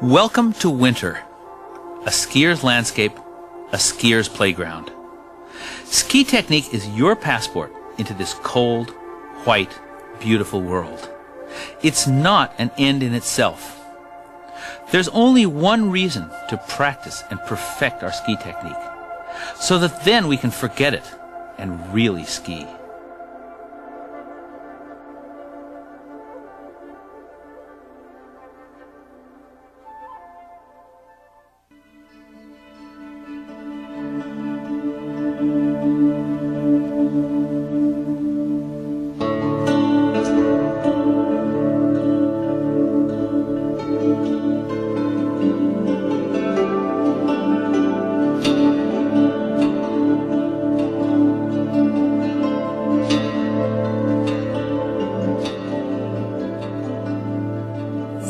Welcome to winter, a skier's landscape, a skier's playground. Ski technique is your passport into this cold, white, beautiful world. It's not an end in itself. There's only one reason to practice and perfect our ski technique, so that then we can forget it and really ski.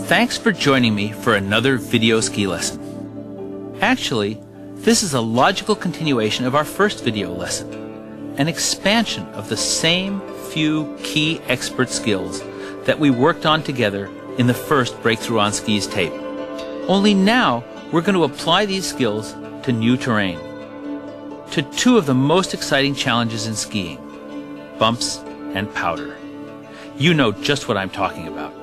Thanks for joining me for another video ski lesson. Actually, this is a logical continuation of our first video lesson, an expansion of the same few key expert skills that we worked on together in the first Breakthrough on Skis tape. Only now we're going to apply these skills to new terrain, to two of the most exciting challenges in skiing, bumps and powder. You know just what I'm talking about.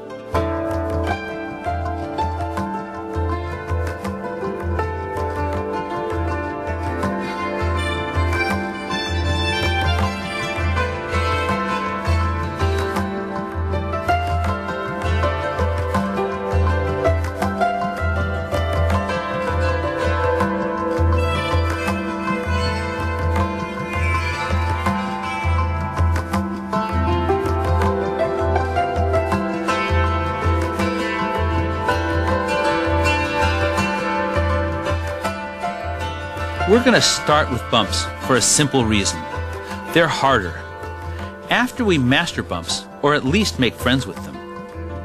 We're going to start with bumps for a simple reason. They're harder. After we master bumps, or at least make friends with them,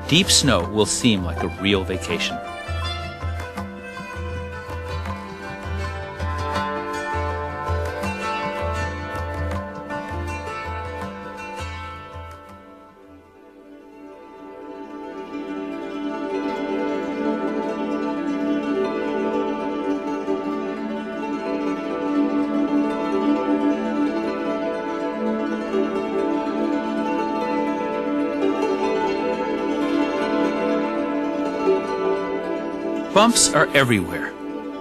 deep snow will seem like a real vacation. Bumps are everywhere,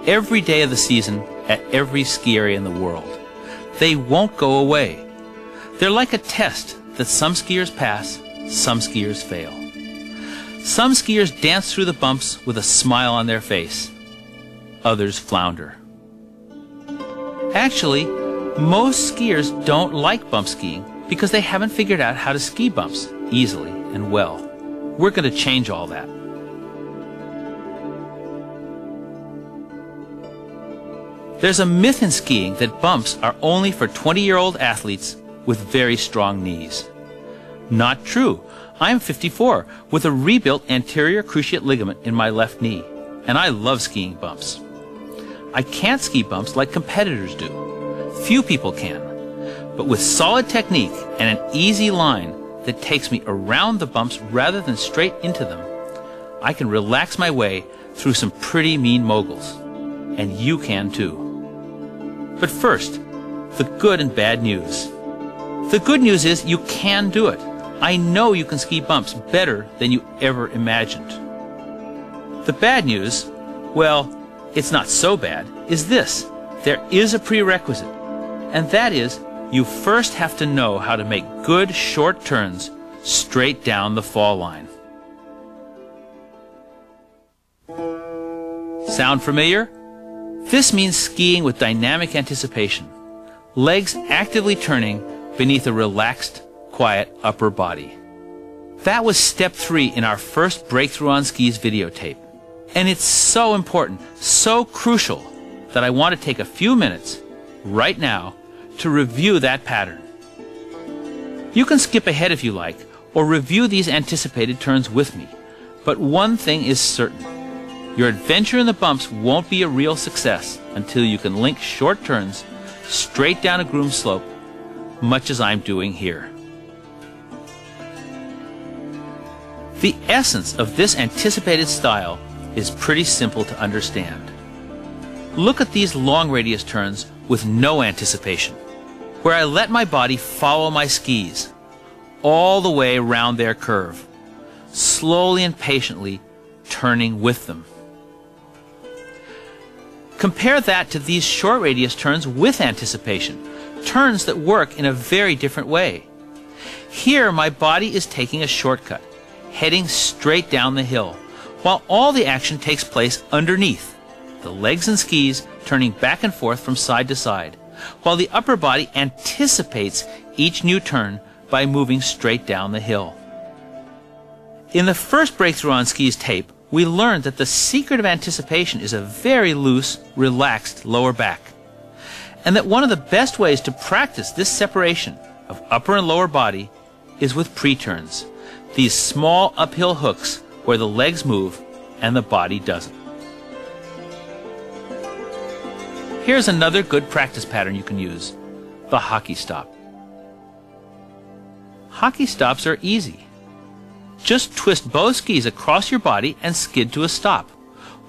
every day of the season, at every ski area in the world. They won't go away. They're like a test that some skiers pass, some skiers fail. Some skiers dance through the bumps with a smile on their face. Others flounder. Actually, most skiers don't like bump skiing because they haven't figured out how to ski bumps easily and well. We're going to change all that. There's a myth in skiing that bumps are only for 20-year-old athletes with very strong knees. Not true. I'm 54 with a rebuilt anterior cruciate ligament in my left knee, and I love skiing bumps. I can't ski bumps like competitors do. Few people can. But with solid technique and an easy line that takes me around the bumps rather than straight into them, I can relax my way through some pretty mean moguls. And you can too. But first, the good and bad news. The good news is you can do it. I know you can ski bumps better than you ever imagined. The bad news, well, it's not so bad, is this. There is a prerequisite, and that is you first have to know how to make good short turns straight down the fall line. Sound familiar? This means skiing with dynamic anticipation, legs actively turning beneath a relaxed, quiet upper body. That was step 3 in our first Breakthrough on Skis videotape. And it's so important, so crucial, that I want to take a few minutes, right now, to review that pattern. You can skip ahead if you like, or review these anticipated turns with me. But one thing is certain. Your adventure in the bumps won't be a real success until you can link short turns straight down a groom slope, much as I'm doing here. The essence of this anticipated style is pretty simple to understand. Look at these long radius turns with no anticipation, where I let my body follow my skis all the way around their curve, slowly and patiently turning with them. Compare that to these short radius turns with anticipation, turns that work in a very different way. Here my body is taking a shortcut, heading straight down the hill, while all the action takes place underneath, the legs and skis turning back and forth from side to side, while the upper body anticipates each new turn by moving straight down the hill. In the first Breakthrough on Skis tape, we learned that the secret of anticipation is a very loose, relaxed lower back, and that one of the best ways to practice this separation of upper and lower body is with pre-turns, these small uphill hooks where the legs move and the body doesn't. Here's another good practice pattern you can use, the hockey stop. Hockey stops are easy. Just twist both skis across your body and skid to a stop,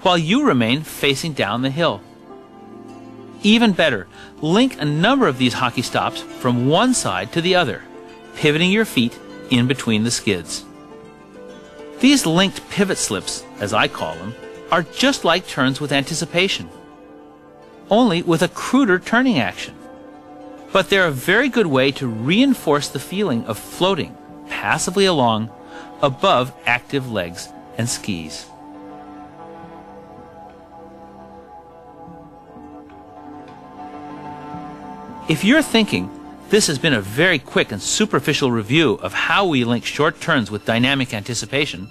while you remain facing down the hill. Even better, link a number of these hockey stops from one side to the other, pivoting your feet in between the skids. These linked pivot slips, as I call them, are just like turns with anticipation, only with a cruder turning action. But they're a very good way to reinforce the feeling of floating passively along above active legs and skis. If you're thinking this has been a very quick and superficial review of how we link short turns with dynamic anticipation,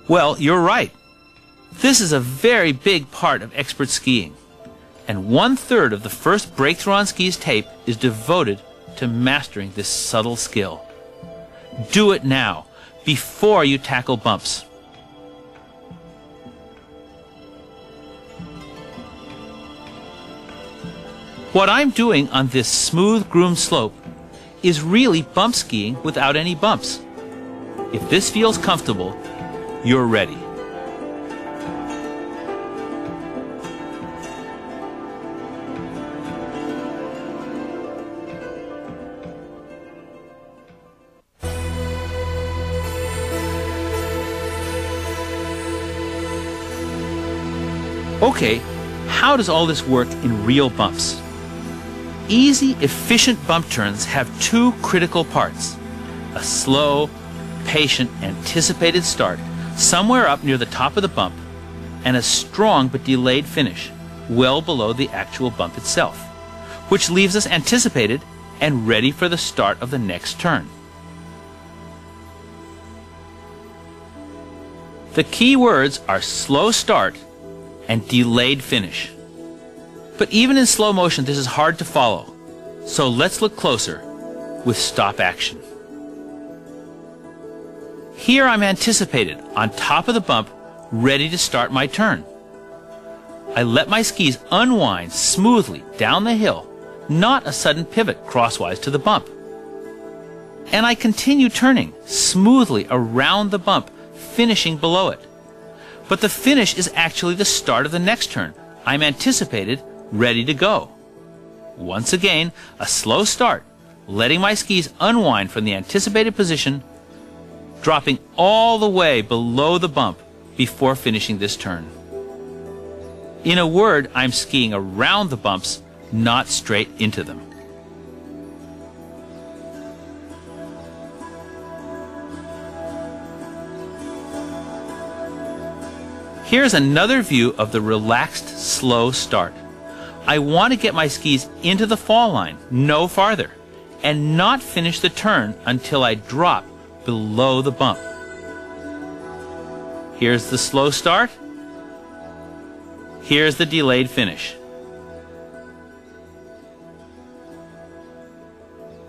well, you're right. This is a very big part of expert skiing, and 1/3 of the first Breakthrough on Skis tape is devoted to mastering this subtle skill. Do it now, before you tackle bumps. What I'm doing on this smooth groomed slope is really bump skiing without any bumps. If this feels comfortable, you're ready. Okay, how does all this work in real bumps? Easy, efficient bump turns have two critical parts: a slow, patient, anticipated start somewhere up near the top of the bump, and a strong but delayed finish well below the actual bump itself, which leaves us anticipated and ready for the start of the next turn. The key words are slow start and delayed finish. But even in slow motion, this is hard to follow. So let's look closer with stop action. Here I'm anticipated on top of the bump, ready to start my turn. I let my skis unwind smoothly down the hill, not a sudden pivot crosswise to the bump. And I continue turning smoothly around the bump, finishing below it. But the finish is actually the start of the next turn. I'm anticipated, ready to go. Once again, a slow start, letting my skis unwind from the anticipated position, dropping all the way below the bump before finishing this turn. In a word, I'm skiing around the bumps, not straight into them. Here's another view of the relaxed, slow start. I want to get my skis into the fall line, no farther, and not finish the turn until I drop below the bump. Here's the slow start. Here's the delayed finish.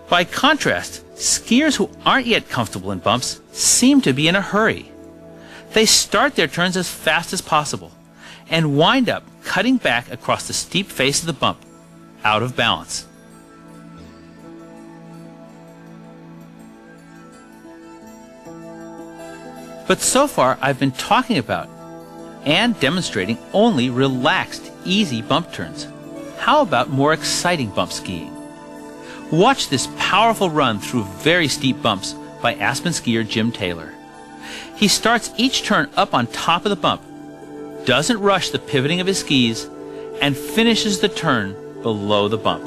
By contrast, skiers who aren't yet comfortable in bumps seem to be in a hurry. They start their turns as fast as possible and wind up cutting back across the steep face of the bump, out of balance. But so far I've been talking about and demonstrating only relaxed, easy bump turns. How about more exciting bump skiing? Watch this powerful run through very steep bumps by Aspen skier Jim Taylor. He starts each turn up on top of the bump, doesn't rush the pivoting of his skis, and finishes the turn below the bump.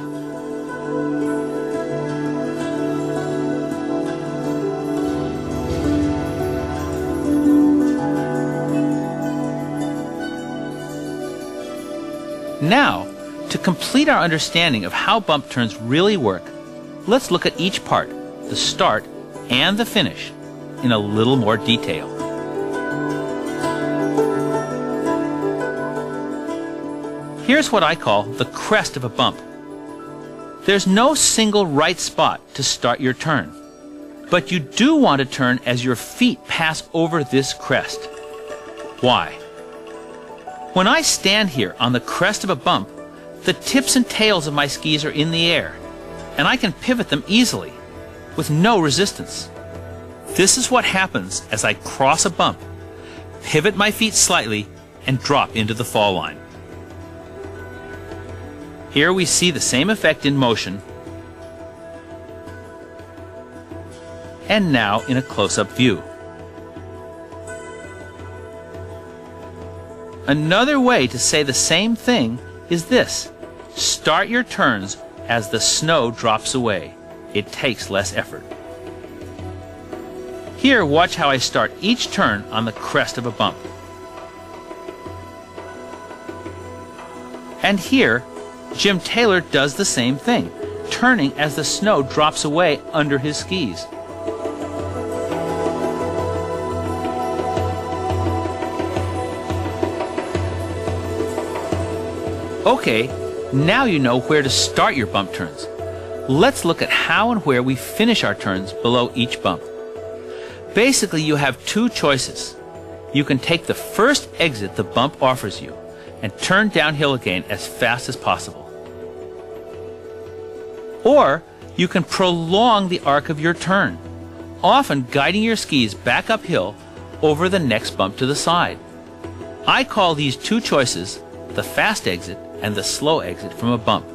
Now, to complete our understanding of how bump turns really work, let's look at each part, the start and the finish, in a little more detail. Here's what I call the crest of a bump. There's no single right spot to start your turn, but you do want to turn as your feet pass over this crest. Why? When I stand here on the crest of a bump, the tips and tails of my skis are in the air, and I can pivot them easily, with no resistance. This is what happens as I cross a bump, pivot my feet slightly, and drop into the fall line. Here we see the same effect in motion, and now in a close-up view. Another way to say the same thing is this: start your turns as the snow drops away. It takes less effort. Here, watch how I start each turn on the crest of a bump. And here, Jim Taylor does the same thing, turning as the snow drops away under his skis. Okay, now you know where to start your bump turns. Let's look at how and where we finish our turns below each bump. Basically, you have two choices. You can take the first exit the bump offers you and turn downhill again as fast as possible. Or you can prolong the arc of your turn, often guiding your skis back uphill over the next bump to the side. I call these two choices the fast exit and the slow exit from a bump.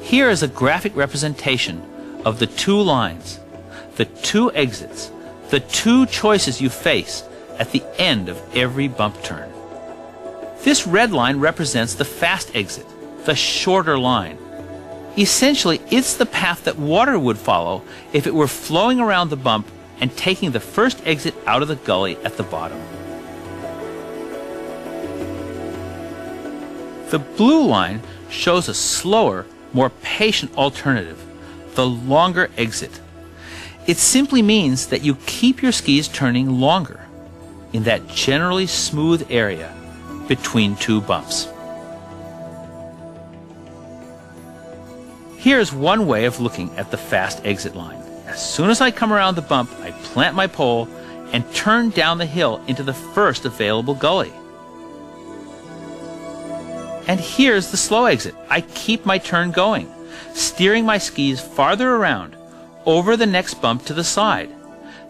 Here is a graphic representation of the two lines, the two exits, the two choices you face at the end of every bump turn. This red line represents the fast exit, the shorter line. Essentially, it's the path that water would follow if it were flowing around the bump and taking the first exit out of the gully at the bottom. The blue line shows a slower, more patient alternative, the longer exit. It simply means that you keep your skis turning longer in that generally smooth area between two bumps. Here's one way of looking at the fast exit line. As soon as I come around the bump, I plant my pole and turn down the hill into the first available gully. And here's the slow exit. I keep my turn going, steering my skis farther around, over the next bump to the side.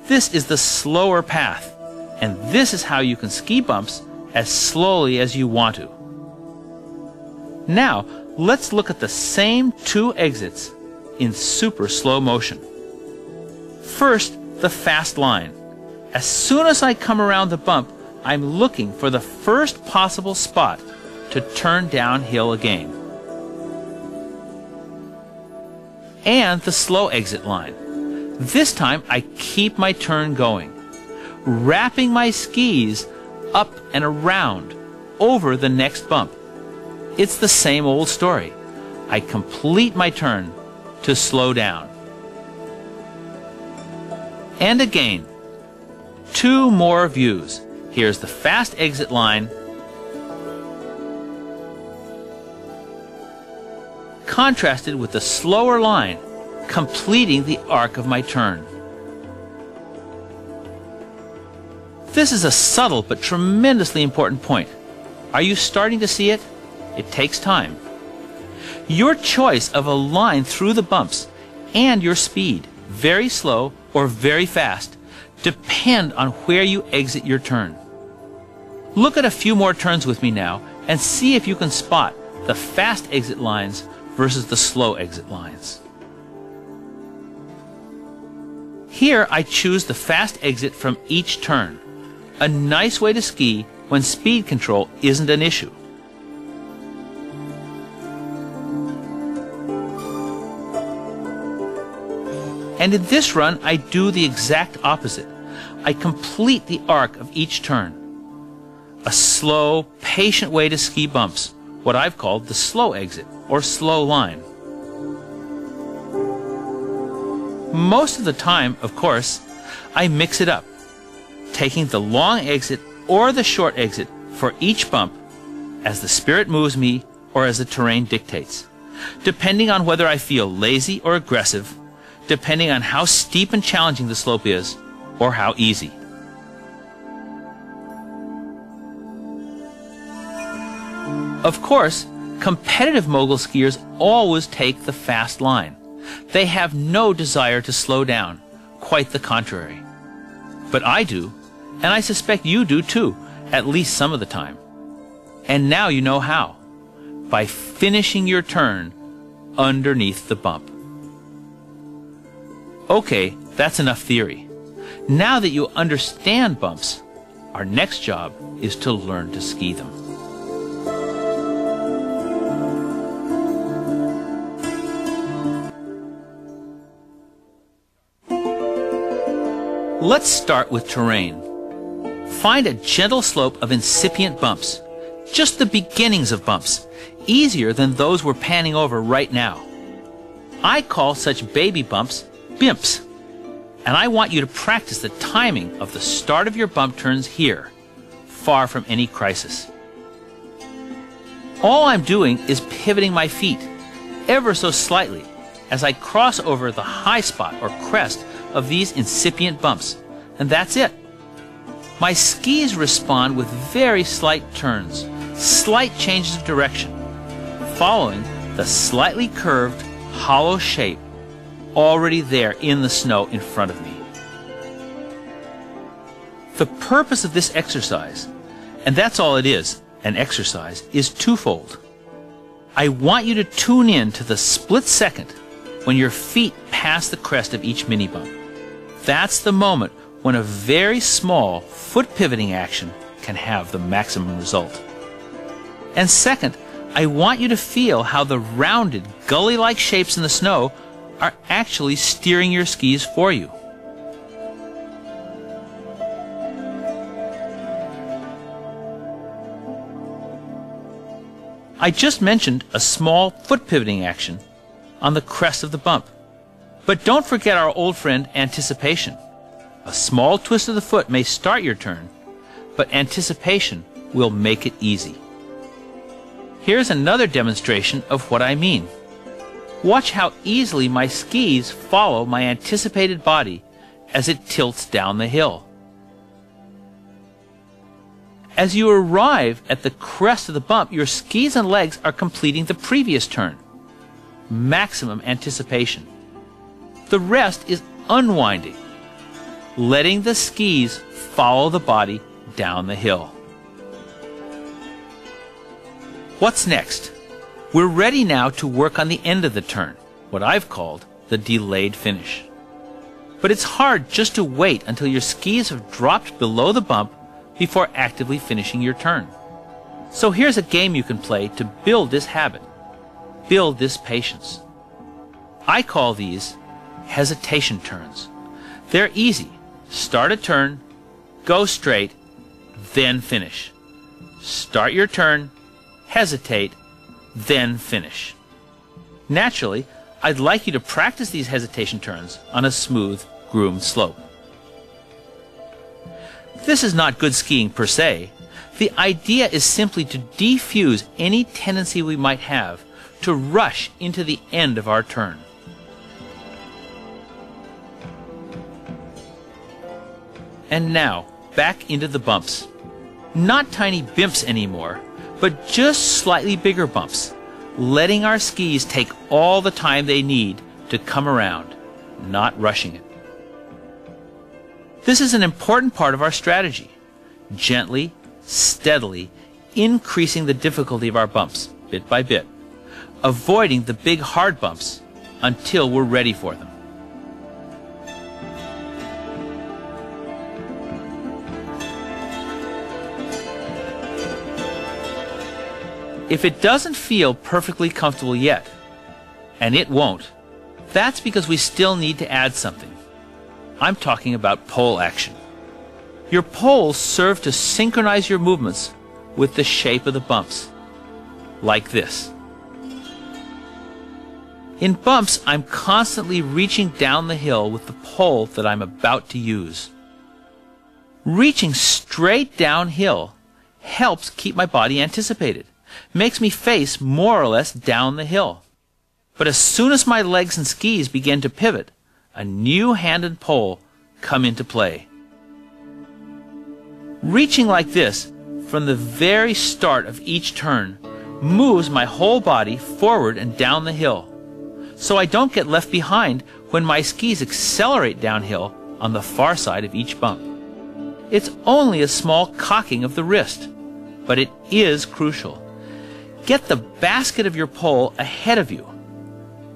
This is the slower path, and this is how you can ski bumps as slowly as you want to. Now, let's look at the same two exits in super slow motion. First, the fast line. As soon as I come around the bump, I'm looking for the first possible spot to turn downhill again. And the slow exit line. This time I keep my turn going, wrapping my skis up and around over the next bump. It's the same old story. I complete my turn to slow down. And again, two more views. Here's the fast exit line, contrasted with the slower line, completing the arc of my turn. This is a subtle but tremendously important point. Are you starting to see it? It takes time. Your choice of a line through the bumps and your speed, very slow or very fast, depend on where you exit your turn. Look at a few more turns with me now and see if you can spot the fast exit lines versus the slow exit lines. Here I choose the fast exit from each turn, a nice way to ski when speed control isn't an issue. And in this run, I do the exact opposite. I complete the arc of each turn. A slow, patient way to ski bumps, what I've called the slow exit or slow line. Most of the time, of course, I mix it up, taking the long exit or the short exit for each bump as the spirit moves me or as the terrain dictates, depending on whether I feel lazy or aggressive, depending on how steep and challenging the slope is, or how easy. Of course, competitive mogul skiers always take the fast line. They have no desire to slow down, quite the contrary. But I do, and I suspect you do too, at least some of the time. And now you know how. By finishing your turn underneath the bump. Okay, that's enough theory. Now that you understand bumps, our next job is to learn to ski them. Let's start with terrain. Find a gentle slope of incipient bumps, just the beginnings of bumps, easier than those we're panning over right now. I call such baby bumps bimps, and I want you to practice the timing of the start of your bump turns here, far from any crisis. All I'm doing is pivoting my feet, ever so slightly, as I cross over the high spot or crest of these incipient bumps, and that's it. My skis respond with very slight turns, slight changes of direction, following the slightly curved, hollow shape already there in the snow in front of me. The purpose of this exercise, and that's all it is, an exercise, is twofold. I want you to tune in to the split second when your feet pass the crest of each mini bump. That's the moment when a very small foot pivoting action can have the maximum result. And second, I want you to feel how the rounded, gully-like shapes in the snow are actually steering your skis for you. I just mentioned a small foot pivoting action on the crest of the bump. But don't forget our old friend anticipation. A small twist of the foot may start your turn, but anticipation will make it easy. Here's another demonstration of what I mean. Watch how easily my skis follow my anticipated body as it tilts down the hill. As you arrive at the crest of the bump, your skis and legs are completing the previous turn. Maximum anticipation. The rest is unwinding, letting the skis follow the body down the hill. What's next? We're ready now to work on the end of the turn, what I've called the delayed finish. But it's hard just to wait until your skis have dropped below the bump before actively finishing your turn. So here's a game you can play to build this habit, build this patience. I call these hesitation turns. They're easy. Start a turn, go straight, then finish. Start your turn, hesitate, then finish. Naturally, I'd like you to practice these hesitation turns on a smooth, groomed slope. This is not good skiing per se. The idea is simply to defuse any tendency we might have to rush into the end of our turn. And now, back into the bumps. Not tiny bimps anymore, but just slightly bigger bumps, letting our skis take all the time they need to come around, not rushing it. This is an important part of our strategy. Gently, steadily increasing the difficulty of our bumps, bit by bit, avoiding the big hard bumps until we're ready for them. If it doesn't feel perfectly comfortable yet, and it won't, that's because we still need to add something. I'm talking about pole action. Your poles serve to synchronize your movements with the shape of the bumps, like this. In bumps, I'm constantly reaching down the hill with the pole that I'm about to use. Reaching straight downhill helps keep my body anticipated, makes me face more or less down the hill. But as soon as my legs and skis begin to pivot, a new hand and pole come into play. Reaching like this from the very start of each turn moves my whole body forward and down the hill, so I don't get left behind when my skis accelerate downhill on the far side of each bump. It's only a small cocking of the wrist, but it is crucial. Get the basket of your pole ahead of you,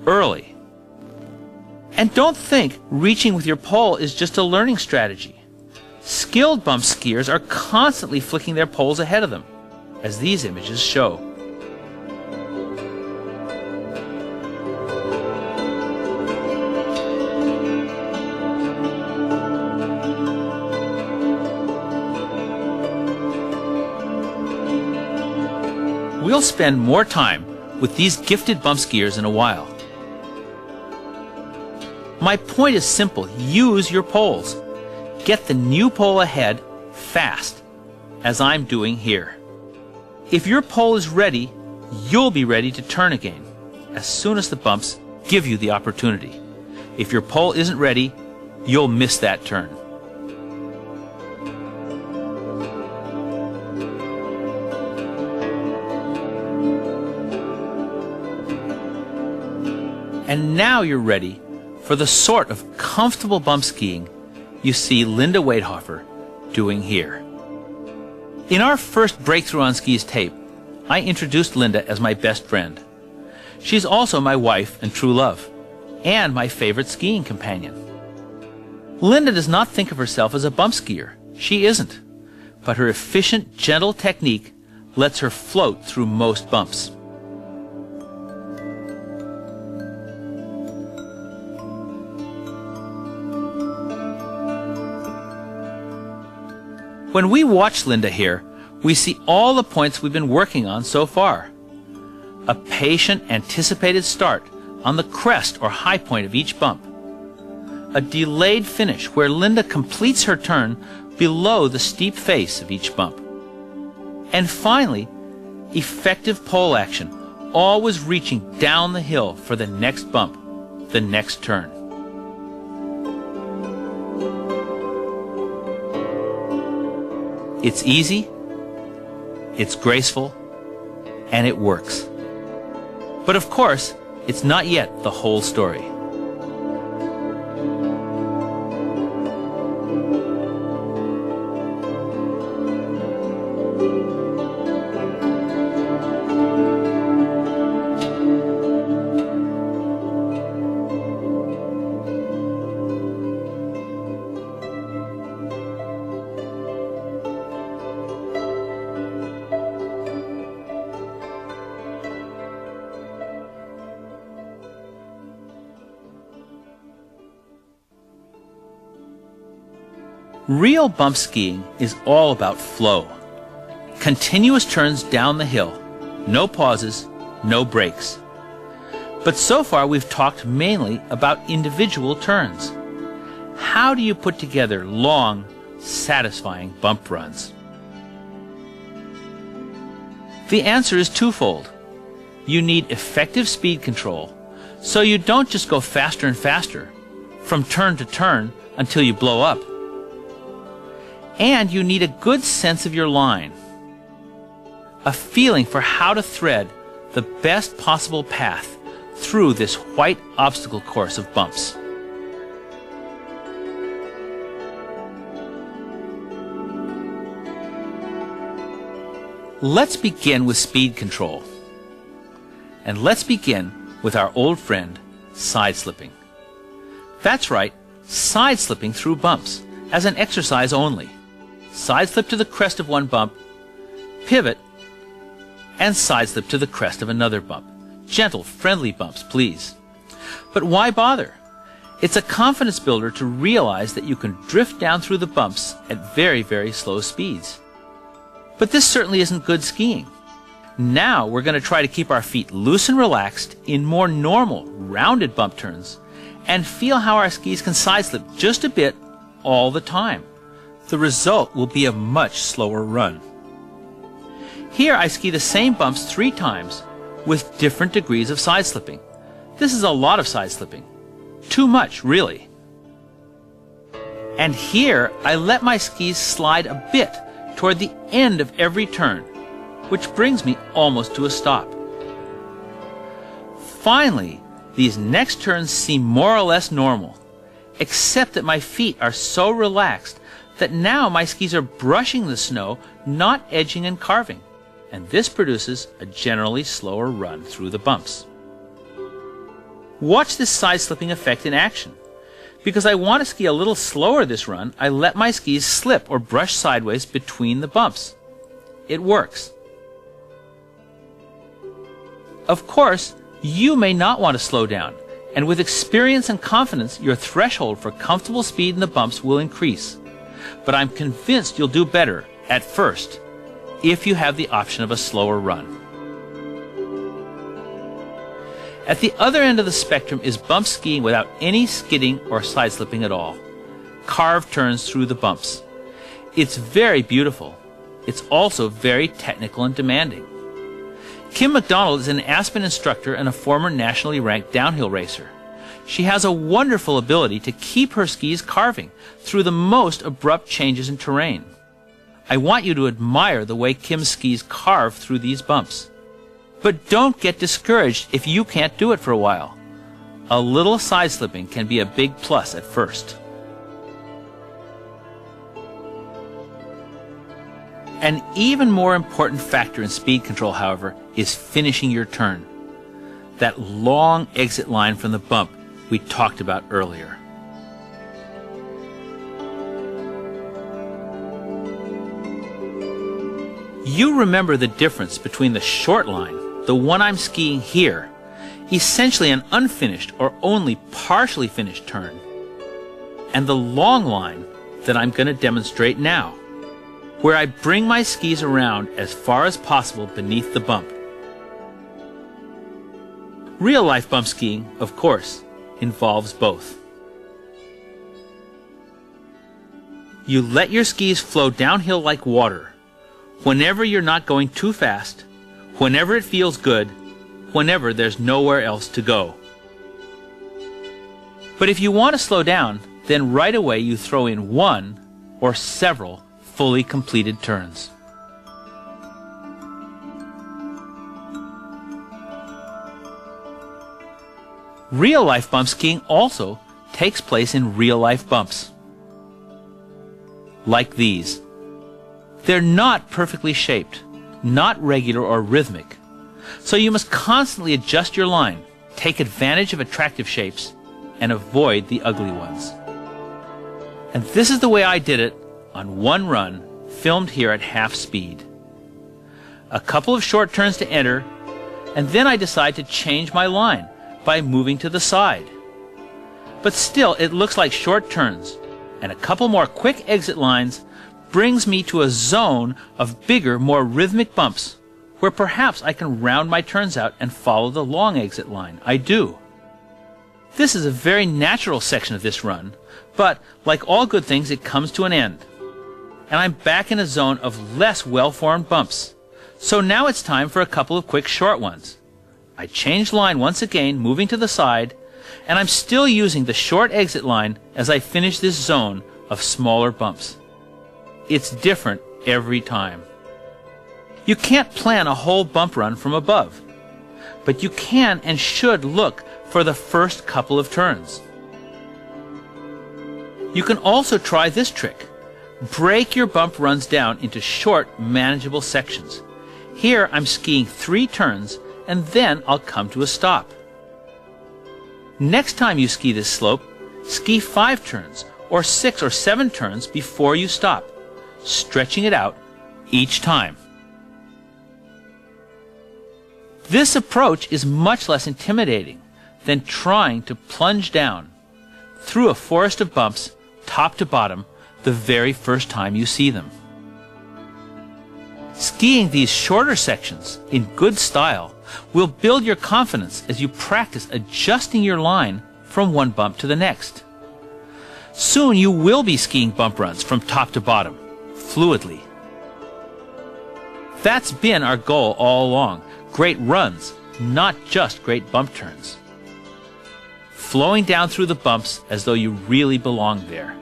early. And don't think reaching with your pole is just a learning strategy. Skilled bump skiers are constantly flicking their poles ahead of them, as these images show. We'll spend more time with these gifted bump skiers in a while. My point is simple. Use your poles. Get the new pole ahead fast, as I'm doing here. If your pole is ready, you'll be ready to turn again as soon as the bumps give you the opportunity. If your pole isn't ready, you'll miss that turn. And now you're ready for the sort of comfortable bump skiing you see Linda Waidhofer doing here. In our first Breakthrough on Skis tape, I introduced Linda as my best friend. She's also my wife and true love, and my favorite skiing companion. Linda does not think of herself as a bump skier. She isn't. But her efficient, gentle technique lets her float through most bumps. When we watch Linda here, we see all the points we've been working on so far. A patient, anticipated start on the crest or high point of each bump. A delayed finish where Linda completes her turn below the steep face of each bump. And finally, effective pole action, always reaching down the hill for the next bump, the next turn. It's easy, it's graceful, and it works. But of course, it's not yet the whole story. Real bump skiing is all about flow. Continuous turns down the hill, no pauses, no breaks. But so far we've talked mainly about individual turns. How do you put together long, satisfying bump runs? The answer is twofold. You need effective speed control, so you don't just go faster and faster, from turn to turn until you blow up. And you need a good sense of your line, a feeling for how to thread the best possible path through this white obstacle course of bumps. Let's begin with speed control. And let's begin with our old friend, side slipping. That's right, side slipping through bumps, as an exercise only. Side slip to the crest of one bump, pivot, and side slip to the crest of another bump. Gentle, friendly bumps, please. But why bother? It's a confidence builder to realize that you can drift down through the bumps at very, very slow speeds. But this certainly isn't good skiing. Now we're going to try to keep our feet loose and relaxed in more normal, rounded bump turns and feel how our skis can side slip just a bit all the time. The result will be a much slower run. Here I ski the same bumps 3 times with different degrees of side slipping. This is a lot of side slipping. Too much, really. And here I let my skis slide a bit toward the end of every turn, which brings me almost to a stop. Finally, these next turns seem more or less normal, except that my feet are so relaxed that now my skis are brushing the snow, not edging and carving, and this produces a generally slower run through the bumps. Watch this side slipping effect in action. Because I want to ski a little slower this run, I let my skis slip or brush sideways between the bumps. It works. Of course, you may not want to slow down, and with experience and confidence, your threshold for comfortable speed in the bumps will increase. But I'm convinced you'll do better at first if you have the option of a slower run. At the other end of the spectrum is bump skiing without any skidding or side slipping at all. Carved turns through the bumps. It's very beautiful. It's also very technical and demanding. Kim McDonald is an Aspen instructor and a former nationally ranked downhill racer. She has a wonderful ability to keep her skis carving through the most abrupt changes in terrain. I want you to admire the way Kim's skis carve through these bumps. But don't get discouraged if you can't do it for a while. A little side slipping can be a big plus at first. An even more important factor in speed control, however, is finishing your turn. That long exit line from the bump we talked about earlier. You remember the difference between the short line, the one I'm skiing here, essentially an unfinished or only partially finished turn, and the long line that I'm going to demonstrate now, where I bring my skis around as far as possible beneath the bump. Real-life bump skiing, of course, involves both. You let your skis flow downhill like water, whenever you're not going too fast, whenever it feels good, whenever there's nowhere else to go. But if you want to slow down, then right away you throw in one or several fully completed turns. Real-life bump skiing also takes place in real-life bumps, like these. They're not perfectly shaped, not regular or rhythmic, so you must constantly adjust your line, take advantage of attractive shapes, and avoid the ugly ones. And this is the way I did it on one run, filmed here at half speed. A couple of short turns to enter, and then I decide to change my line by moving to the side. But still, it looks like short turns, and a couple more quick exit lines brings me to a zone of bigger, more rhythmic bumps, where perhaps I can round my turns out and follow the long exit line. I do. This is a very natural section of this run, but like all good things, it comes to an end. And I'm back in a zone of less well-formed bumps. So now it's time for a couple of quick short ones. I change line once again, moving to the side, and I'm still using the short exit line as I finish this zone of smaller bumps. It's different every time. You can't plan a whole bump run from above, but you can and should look for the first couple of turns. You can also try this trick. Break your bump runs down into short, manageable sections. Here I'm skiing 3 turns and then I'll come to a stop. Next time you ski this slope, ski 5 turns or 6 or 7 turns before you stop, stretching it out each time. This approach is much less intimidating than trying to plunge down through a forest of bumps, top to bottom, the very first time you see them. Skiing these shorter sections in good style will build your confidence as you practice adjusting your line from one bump to the next. Soon you will be skiing bump runs from top to bottom, fluidly. That's been our goal all along. Great runs, not just great bump turns. Flowing down through the bumps as though you really belong there.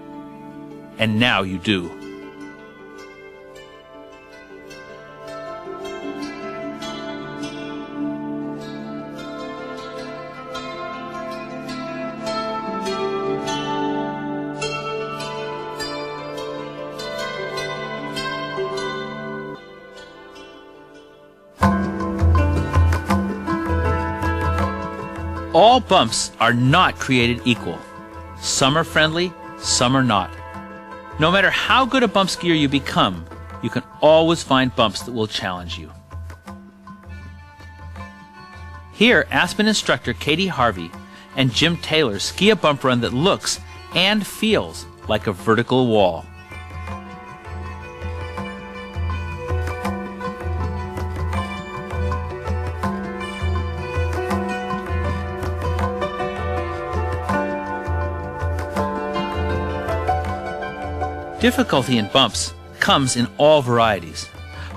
And now you do. All bumps are not created equal. Some are friendly, some are not. No matter how good a bump skier you become, you can always find bumps that will challenge you. Here, Aspen instructor Katie Harvey and Jim Taylor ski a bump run that looks and feels like a vertical wall. Difficulty in bumps comes in all varieties.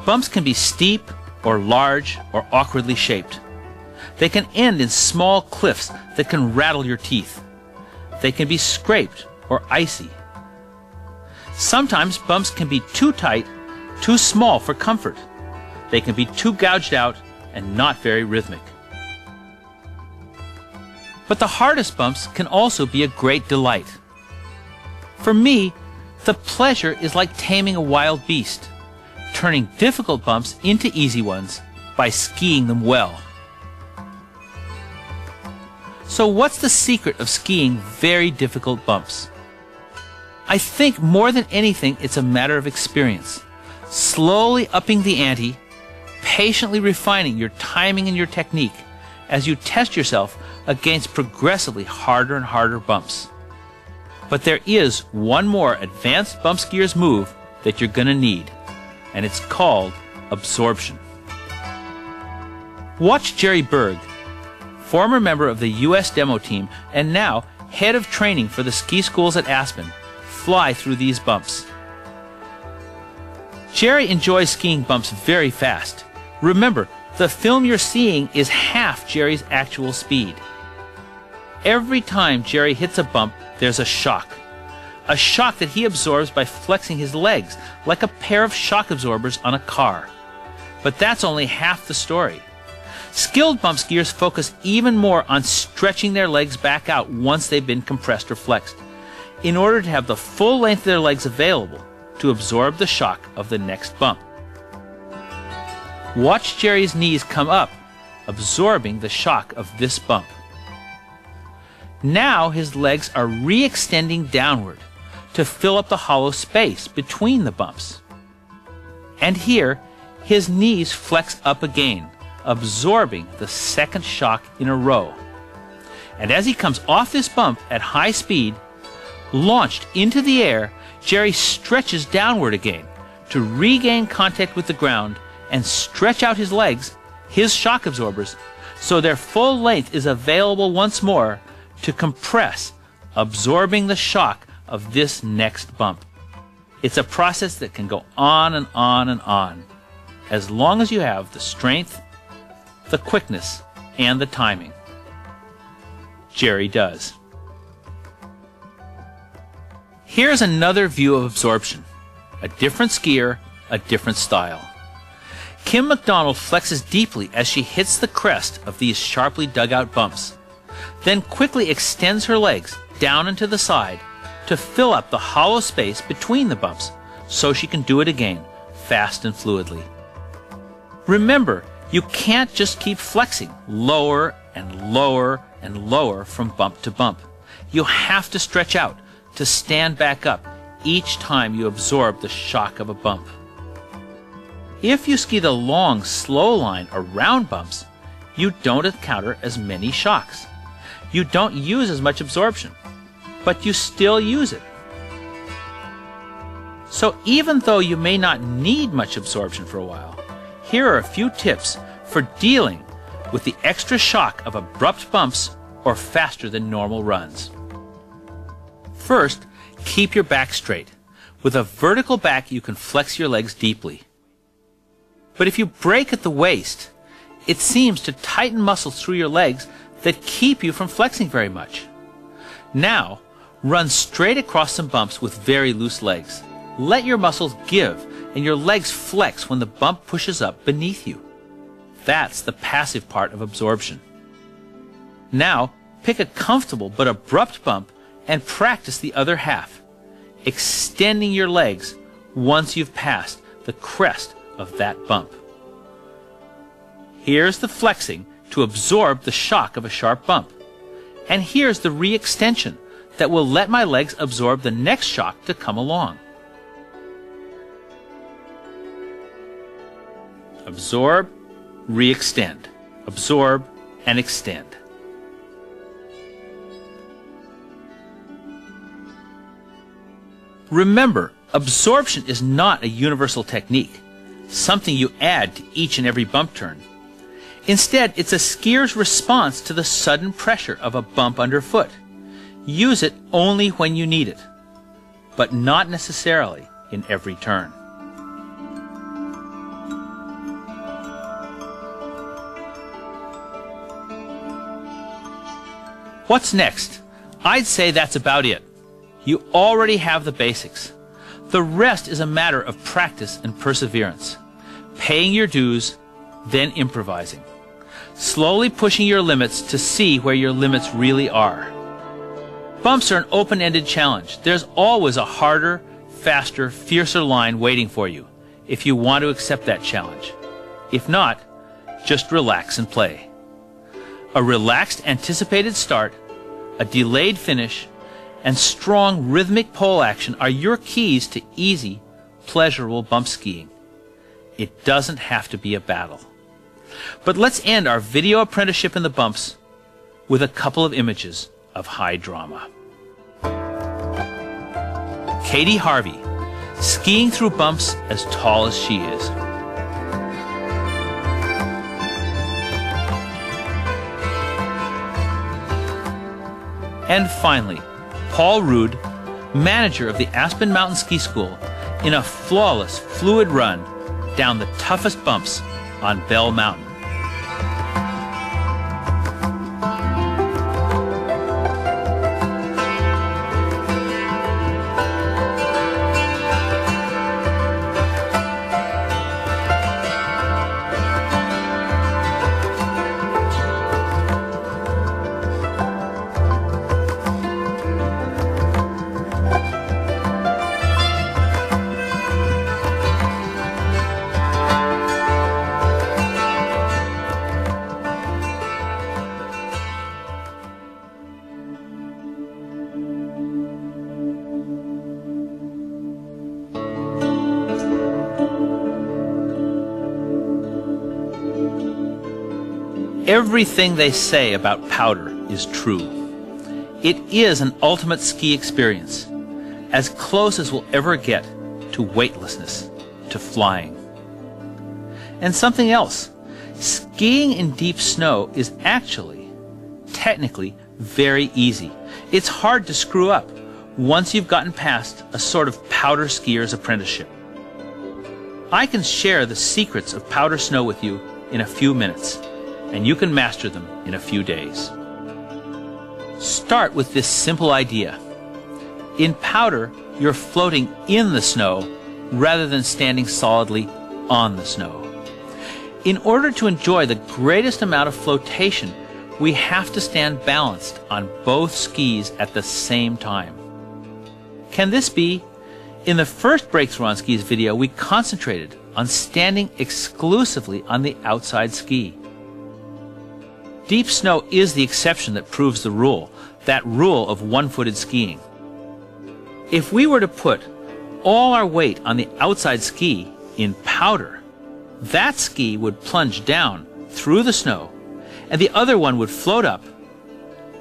Bumps can be steep or large or awkwardly shaped. They can end in small cliffs that can rattle your teeth. They can be scraped or icy. Sometimes bumps can be too tight, too small for comfort. They can be too gouged out and not very rhythmic. But the hardest bumps can also be a great delight. For me, the pleasure is like taming a wild beast, turning difficult bumps into easy ones by skiing them well. So what's the secret of skiing very difficult bumps? I think more than anything it's a matter of experience, slowly upping the ante, patiently refining your timing and your technique as you test yourself against progressively harder and harder bumps. But there is one more advanced bump skier's move that you're going to need, and it's called absorption. Watch Jerry Berg, former member of the U.S. demo team and now head of training for the ski schools at Aspen, fly through these bumps. Jerry enjoys skiing bumps very fast. Remember, the film you're seeing is half Jerry's actual speed. Every time Jerry hits a bump, there's a shock that he absorbs by flexing his legs like a pair of shock absorbers on a car. But that's only half the story. Skilled bump skiers focus even more on stretching their legs back out once they've been compressed or flexed, in order to have the full length of their legs available to absorb the shock of the next bump. Watch Jerry's knees come up, absorbing the shock of this bump. Now his legs are re-extending downward to fill up the hollow space between the bumps. And here, his knees flex up again, absorbing the second shock in a row. And as he comes off this bump at high speed, launched into the air, Jerry stretches downward again to regain contact with the ground and stretch out his legs, his shock absorbers, so their full length is available once more to compress, absorbing the shock of this next bump. It's a process that can go on and on and on, as long as you have the strength, the quickness, and the timing. Jerry does. Here's another view of absorption. A different skier, a different style. Kim McDonald flexes deeply as she hits the crest of these sharply dug out bumps, then quickly extends her legs down and to the side to fill up the hollow space between the bumps so she can do it again, fast and fluidly. Remember, you can't just keep flexing lower and lower and lower from bump to bump. You have to stretch out to stand back up each time you absorb the shock of a bump. If you ski the long, slow line around bumps, you don't encounter as many shocks. You don't use as much absorption, but you still use it. So even though you may not need much absorption for a while, here are a few tips for dealing with the extra shock of abrupt bumps or faster than normal runs. First, keep your back straight. With a vertical back, you can flex your legs deeply. But if you break at the waist, it seems to tighten muscles through your legs that keep you from flexing very much. Now, run straight across some bumps with very loose legs. Let your muscles give and your legs flex when the bump pushes up beneath you. That's the passive part of absorption. Now, pick a comfortable but abrupt bump and practice the other half, extending your legs once you've passed the crest of that bump. Here's the flexing to absorb the shock of a sharp bump. And here's the re-extension that will let my legs absorb the next shock to come along. Absorb, re-extend. Absorb and extend. Remember, absorption is not a universal technique, something you add to each and every bump turn. Instead, it's a skier's response to the sudden pressure of a bump underfoot. Use it only when you need it, but not necessarily in every turn. What's next? I'd say that's about it. You already have the basics. The rest is a matter of practice and perseverance. Paying your dues, then improvising. Slowly pushing your limits to see where your limits really are. Bumps are an open-ended challenge. There's always a harder, faster, fiercer line waiting for you if you want to accept that challenge. If not, just relax and play. A relaxed, anticipated start, a delayed finish, and strong rhythmic pole action are your keys to easy, pleasurable bump skiing. It doesn't have to be a battle. But let's end our video apprenticeship in the bumps with a couple of images of high drama. Katie Harvey, skiing through bumps as tall as she is. And finally, Paul Rude, manager of the Aspen Mountain Ski School, in a flawless, fluid run down the toughest bumps on Bell Mountain. Everything they say about powder is true. It is an ultimate ski experience, as close as we'll ever get to weightlessness, to flying. And something else, skiing in deep snow is actually, technically, very easy. It's hard to screw up once you've gotten past a sort of powder skier's apprenticeship. I can share the secrets of powder snow with you in a few minutes, and you can master them in a few days. Start with this simple idea. In powder, you're floating in the snow rather than standing solidly on the snow. In order to enjoy the greatest amount of flotation, we have to stand balanced on both skis at the same time. Can this be? In the first Breakthrough on Skis video, we concentrated on standing exclusively on the outside ski. Deep snow is the exception that proves the rule, that rule of one-footed skiing. If we were to put all our weight on the outside ski in powder, that ski would plunge down through the snow, and the other one would float up,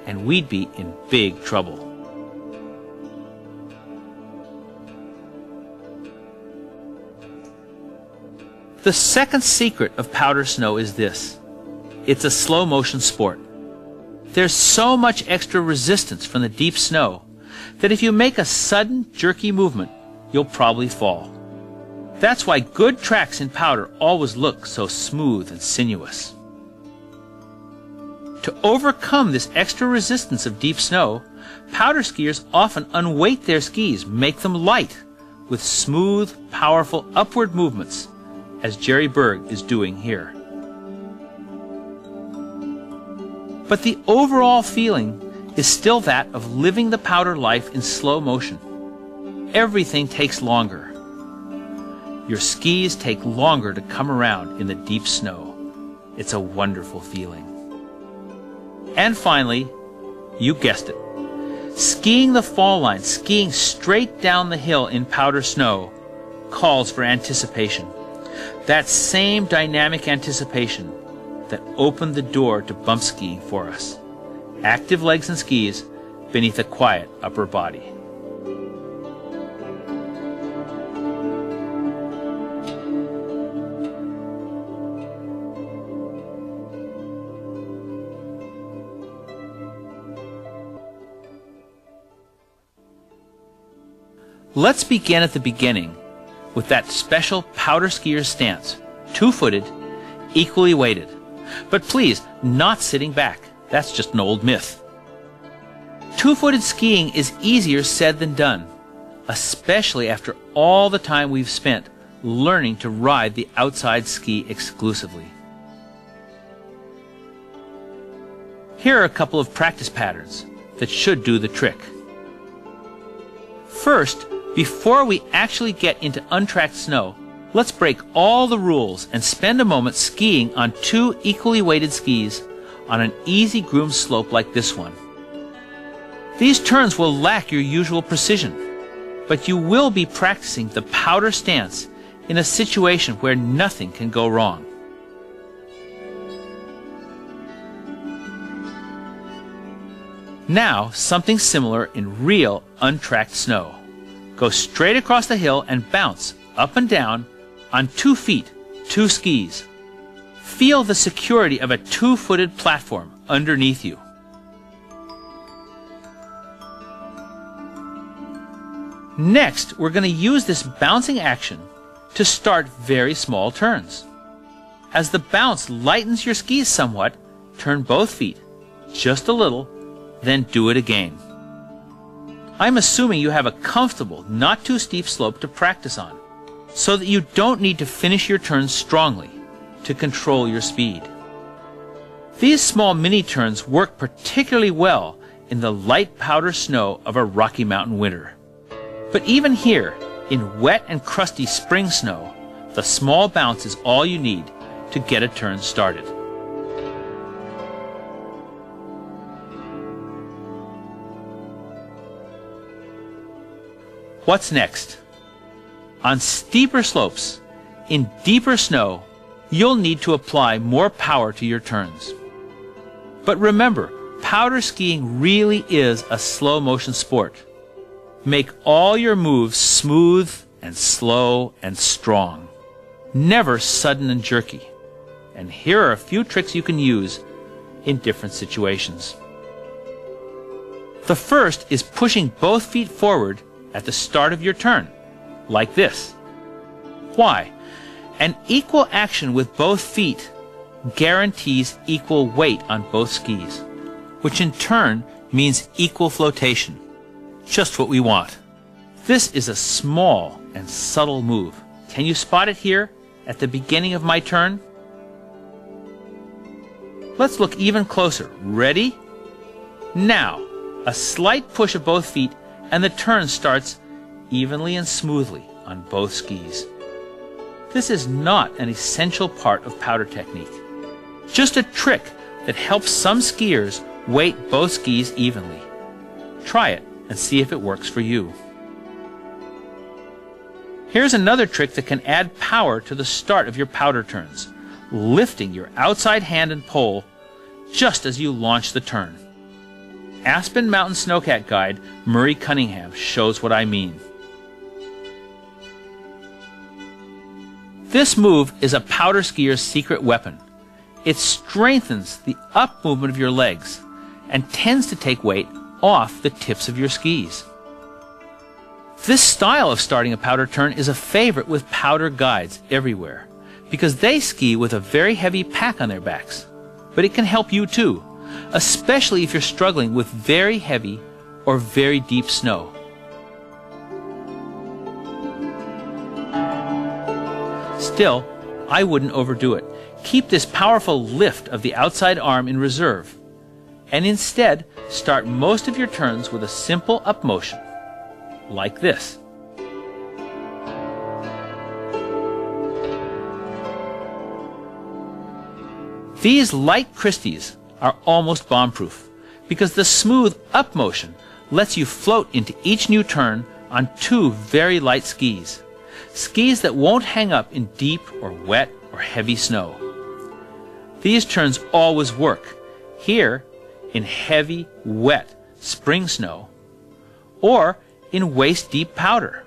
and we'd be in big trouble. The second secret of powder snow is this: it's a slow motion sport. There's so much extra resistance from the deep snow that if you make a sudden, jerky movement, you'll probably fall. That's why good tracks in powder always look so smooth and sinuous. To overcome this extra resistance of deep snow, powder skiers often unweight their skis, make them light, with smooth, powerful upward movements, as Jerry Berg is doing here. But the overall feeling is still that of living the powder life in slow motion. Everything takes longer. Your skis take longer to come around in the deep snow. It's a wonderful feeling. And finally, you guessed it, skiing the fall line, skiing straight down the hill in powder snow, calls for anticipation. That same dynamic anticipation that opened the door to bump skiing for us. Active legs and skis beneath a quiet upper body. Let's begin at the beginning with that special powder skier's stance, two-footed, equally weighted. But please, not sitting back. That's just an old myth. Two-footed skiing is easier said than done, especially after all the time we've spent learning to ride the outside ski exclusively. Here are a couple of practice patterns that should do the trick. First, before we actually get into untracked snow, let's break all the rules and spend a moment skiing on two equally weighted skis on an easy groomed slope like this one. These turns will lack your usual precision, but you will be practicing the powder stance in a situation where nothing can go wrong. Now, something similar in real untracked snow. Go straight across the hill and bounce up and down on 2 feet, 2 skis. Feel the security of a two-footed platform underneath you. Next, we're going to use this bouncing action to start very small turns. As the bounce lightens your skis somewhat, turn both feet just a little, then do it again. I'm assuming you have a comfortable, not too steep slope to practice on, so that you don't need to finish your turns strongly to control your speed. These small mini turns work particularly well in the light powder snow of a Rocky Mountain winter. But even here, in wet and crusty spring snow, the small bounce is all you need to get a turn started. What's next? On steeper slopes, in deeper snow, you'll need to apply more power to your turns. But remember, powder skiing really is a slow motion sport. Make all your moves smooth and slow and strong, never sudden and jerky. And here are a few tricks you can use in different situations. The first is pushing both feet forward at the start of your turn, like this. Why? An equal action with both feet guarantees equal weight on both skis, which in turn means equal flotation. Just what we want. This is a small and subtle move. Can you spot it here at the beginning of my turn? Let's look even closer. Ready? Now, a slight push of both feet and the turn starts evenly and smoothly on both skis. This is not an essential part of powder technique. Just a trick that helps some skiers weight both skis evenly. Try it and see if it works for you. Here's another trick that can add power to the start of your powder turns, lifting your outside hand and pole just as you launch the turn. Aspen Mountain Snowcat guide Murray Cunningham shows what I mean. This move is a powder skier's secret weapon. It strengthens the up movement of your legs and tends to take weight off the tips of your skis. This style of starting a powder turn is a favorite with powder guides everywhere because they ski with a very heavy pack on their backs. But it can help you too, especially if you're struggling with very heavy or very deep snow. Still, I wouldn't overdo it. Keep this powerful lift of the outside arm in reserve, and instead start most of your turns with a simple up motion, like this. These light Christies are almost bomb-proof because the smooth up motion lets you float into each new turn on two very light skis. Skis that won't hang up in deep or wet or heavy snow. These turns always work, here in heavy, wet spring snow, or in waist-deep powder.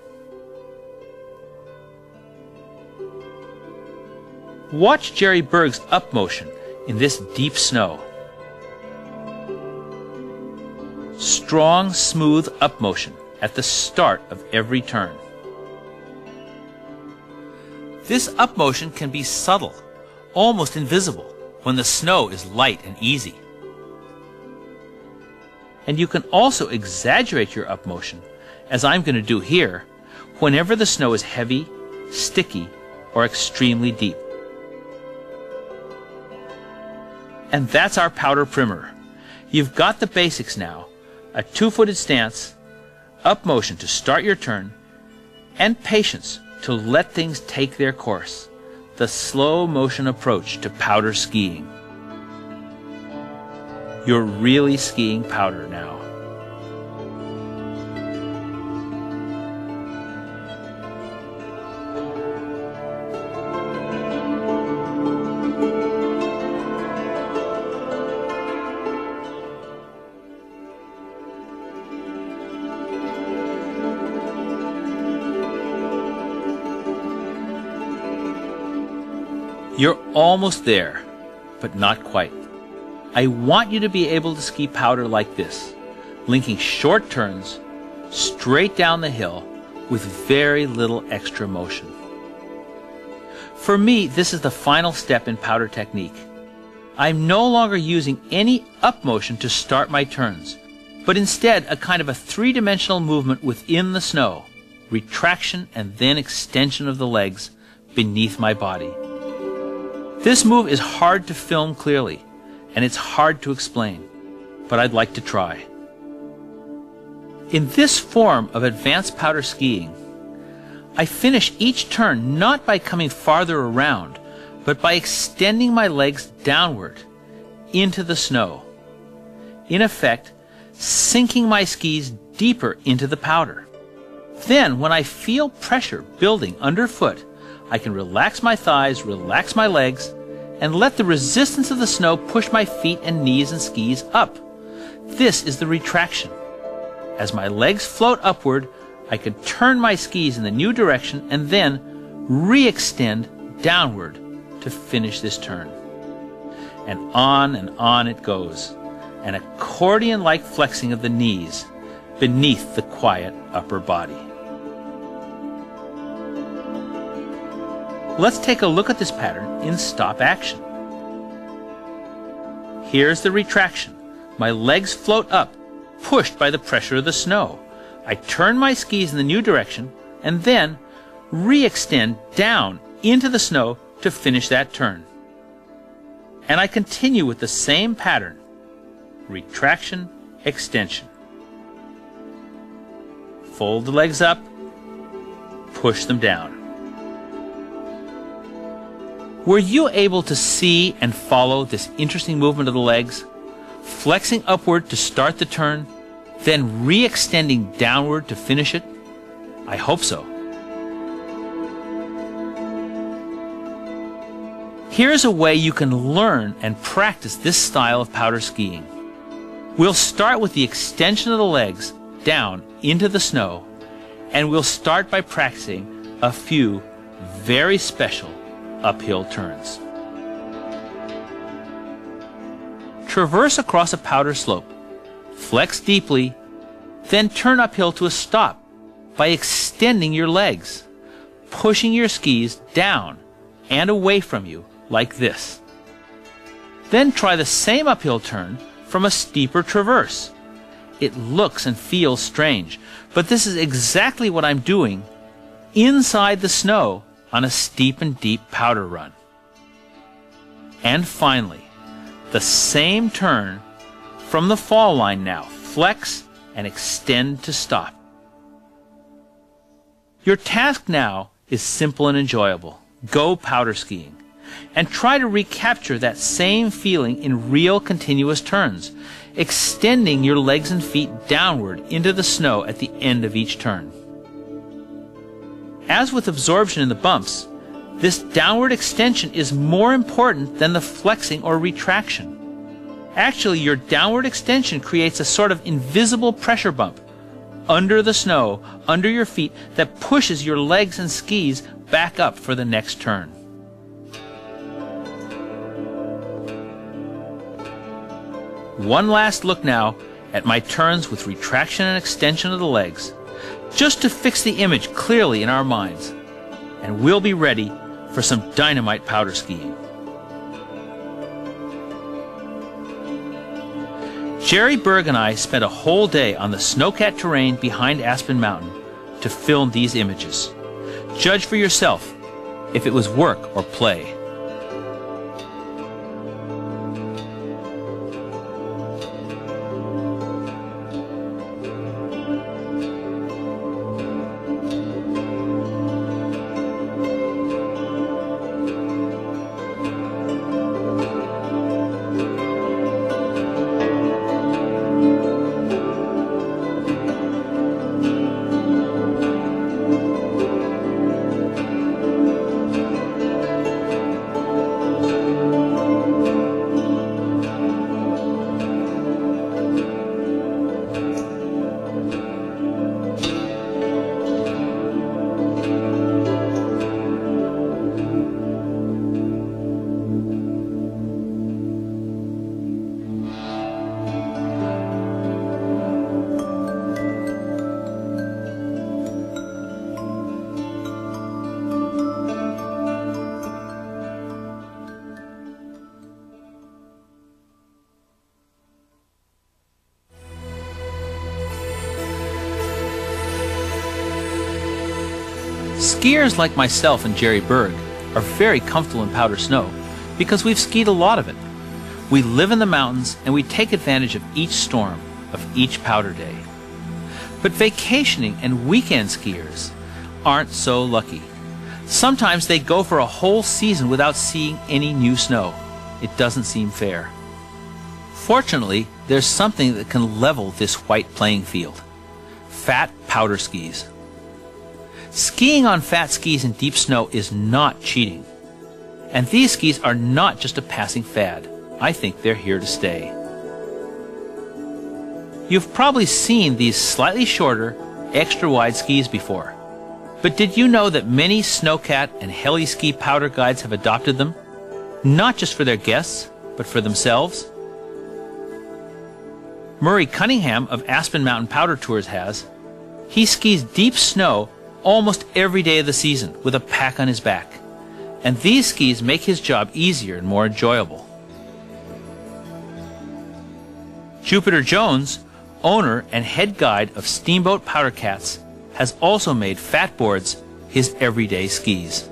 Watch Jerry Berg's up motion in this deep snow. Strong, smooth up motion at the start of every turn. This up motion can be subtle, almost invisible, when the snow is light and easy. And you can also exaggerate your up motion, as I'm going to do here, whenever the snow is heavy, sticky, or extremely deep. And that's our powder primer. You've got the basics now: a two-footed stance, up motion to start your turn, and patience to let things take their course. The slow motion approach to powder skiing. You're really skiing powder now. You're almost there, but not quite. I want you to be able to ski powder like this, linking short turns straight down the hill with very little extra motion. For me, this is the final step in powder technique. I'm no longer using any up motion to start my turns, but instead a kind of a three-dimensional movement within the snow, retraction and then extension of the legs beneath my body. This move is hard to film clearly, and it's hard to explain, but I'd like to try. In this form of advanced powder skiing, I finish each turn not by coming farther around, but by extending my legs downward into the snow. In effect, sinking my skis deeper into the powder. Then, when I feel pressure building underfoot, I can relax my thighs, relax my legs, and let the resistance of the snow push my feet and knees and skis up. This is the retraction. As my legs float upward, I can turn my skis in the new direction and then re-extend downward to finish this turn. And on it goes, an accordion-like flexing of the knees beneath the quiet upper body. Let's take a look at this pattern in stop action. Here's the retraction. My legs float up, pushed by the pressure of the snow. I turn my skis in the new direction and then re-extend down into the snow to finish that turn. And I continue with the same pattern. Retraction, extension. Fold the legs up, push them down. Were you able to see and follow this interesting movement of the legs? Flexing upward to start the turn, then re-extending downward to finish it? I hope so. Here's a way you can learn and practice this style of powder skiing. We'll start with the extension of the legs down into the snow, and we'll start by practicing a few very special uphill turns. Traverse across a powder slope, flex deeply, then turn uphill to a stop by extending your legs, pushing your skis down and away from you like this. Then try the same uphill turn from a steeper traverse. It looks and feels strange, but this is exactly what I'm doing inside the snow on a steep and deep powder run. And finally, the same turn from the fall line now. Flex and extend to stop. Your task now is simple and enjoyable. Go powder skiing and try to recapture that same feeling in real continuous turns, extending your legs and feet downward into the snow at the end of each turn. As with absorption in the bumps, this downward extension is more important than the flexing or retraction. Actually, your downward extension creates a sort of invisible pressure bump under the snow, under your feet, that pushes your legs and skis back up for the next turn. One last look now at my turns with retraction and extension of the legs, just to fix the image clearly in our minds, and we'll be ready for some dynamite powder skiing. Jerry Berg and I spent a whole day on the snow-capped terrain behind Aspen Mountain to film these images. Judge for yourself if it was work or play. Skiers like myself and Jerry Berg are very comfortable in powder snow because we've skied a lot of it. We live in the mountains and we take advantage of each storm, of each powder day. But vacationing and weekend skiers aren't so lucky. Sometimes they go for a whole season without seeing any new snow. It doesn't seem fair. Fortunately, there's something that can level this white playing field: fat powder skis. Skiing on fat skis in deep snow is not cheating. And these skis are not just a passing fad. I think they're here to stay. You've probably seen these slightly shorter, extra wide skis before. But did you know that many snowcat and heli ski powder guides have adopted them? Not just for their guests, but for themselves? Murray Cunningham of Aspen Mountain Powder Tours has. He skis deep snow almost every day of the season with a pack on his back. And these skis make his job easier and more enjoyable. Jupiter Jones, owner and head guide of Steamboat Powder Cats, has also made fat boards his everyday skis.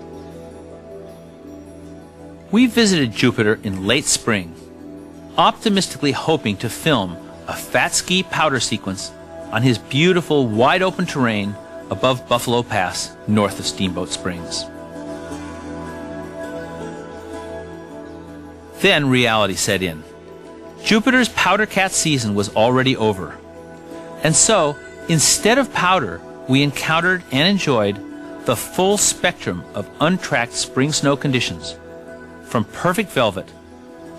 We visited Jupiter in late spring, optimistically hoping to film a fat ski powder sequence on his beautiful wide-open terrain above Buffalo Pass, north of Steamboat Springs. Then reality set in. Jupiter's powder cat season was already over. And so, instead of powder, we encountered and enjoyed the full spectrum of untracked spring snow conditions, from perfect velvet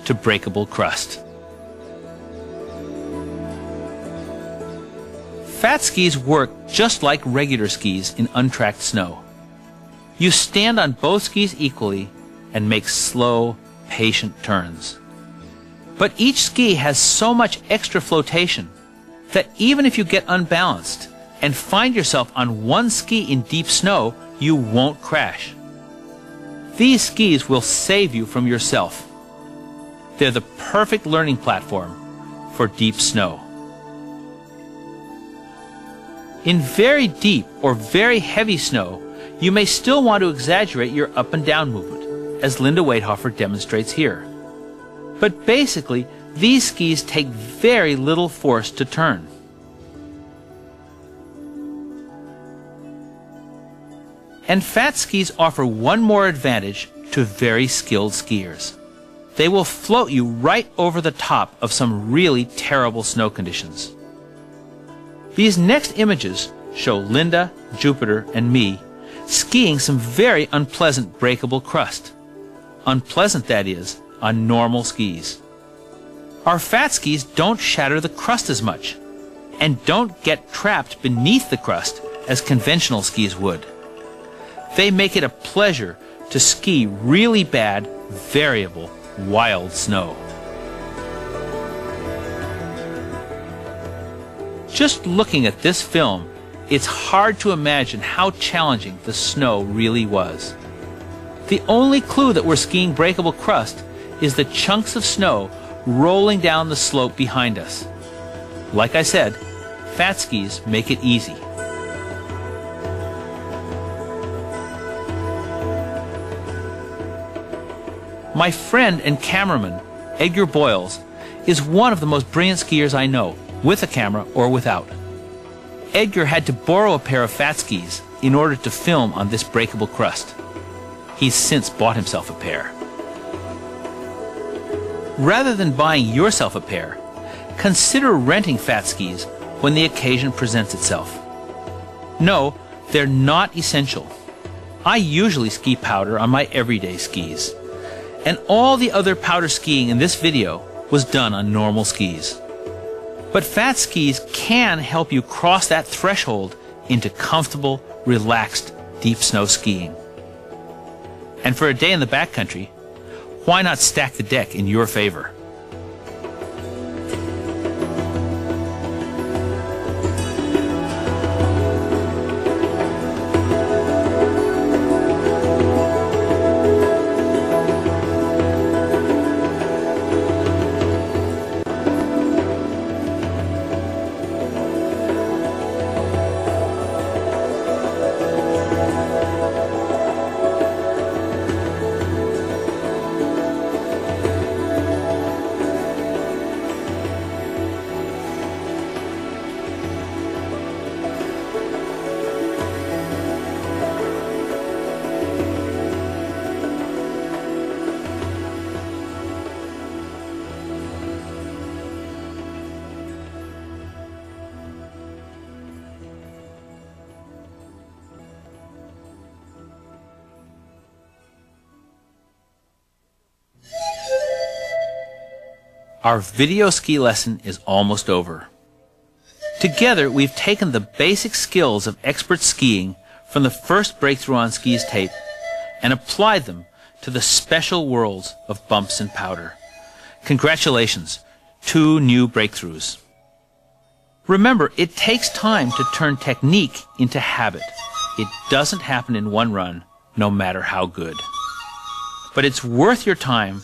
to breakable crust. Fat skis work just like regular skis in untracked snow. You stand on both skis equally and make slow, patient turns. But each ski has so much extra flotation that even if you get unbalanced and find yourself on one ski in deep snow, you won't crash. These skis will save you from yourself. They're the perfect learning platform for deep snow. In very deep or very heavy snow, you may still want to exaggerate your up and down movement, as Linda Waithofer demonstrates here. But basically, these skis take very little force to turn. And fat skis offer one more advantage to very skilled skiers. They will float you right over the top of some really terrible snow conditions. These next images show Linda, Jupiter, and me skiing some very unpleasant breakable crust. Unpleasant, that is, on normal skis. Our fat skis don't shatter the crust as much, and don't get trapped beneath the crust as conventional skis would. They make it a pleasure to ski really bad, variable, wild snow. Just looking at this film, it's hard to imagine how challenging the snow really was. The only clue that we're skiing breakable crust is the chunks of snow rolling down the slope behind us. Like I said, fat skis make it easy. My friend and cameraman, Edgar Boyles, is one of the most brilliant skiers I know, with a camera or without. Edgar had to borrow a pair of fat skis in order to film on this breakable crust. He's since bought himself a pair. Rather than buying yourself a pair, consider renting fat skis when the occasion presents itself. No, they're not essential. I usually ski powder on my everyday skis, and all the other powder skiing in this video was done on normal skis. But fat skis can help you cross that threshold into comfortable, relaxed, deep snow skiing. And for a day in the backcountry, why not stack the deck in your favor? Our video ski lesson is almost over. Together, we've taken the basic skills of expert skiing from the first Breakthrough on Skis tape and applied them to the special worlds of bumps and powder. Congratulations, 2 new breakthroughs. Remember, it takes time to turn technique into habit. It doesn't happen in one run, no matter how good. But it's worth your time,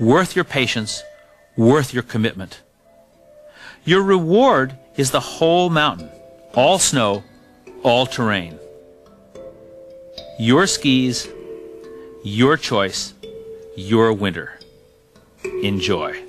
worth your patience, worth your commitment. Your reward is the whole mountain, all snow, all terrain. Your skis, your choice, your winter. Enjoy.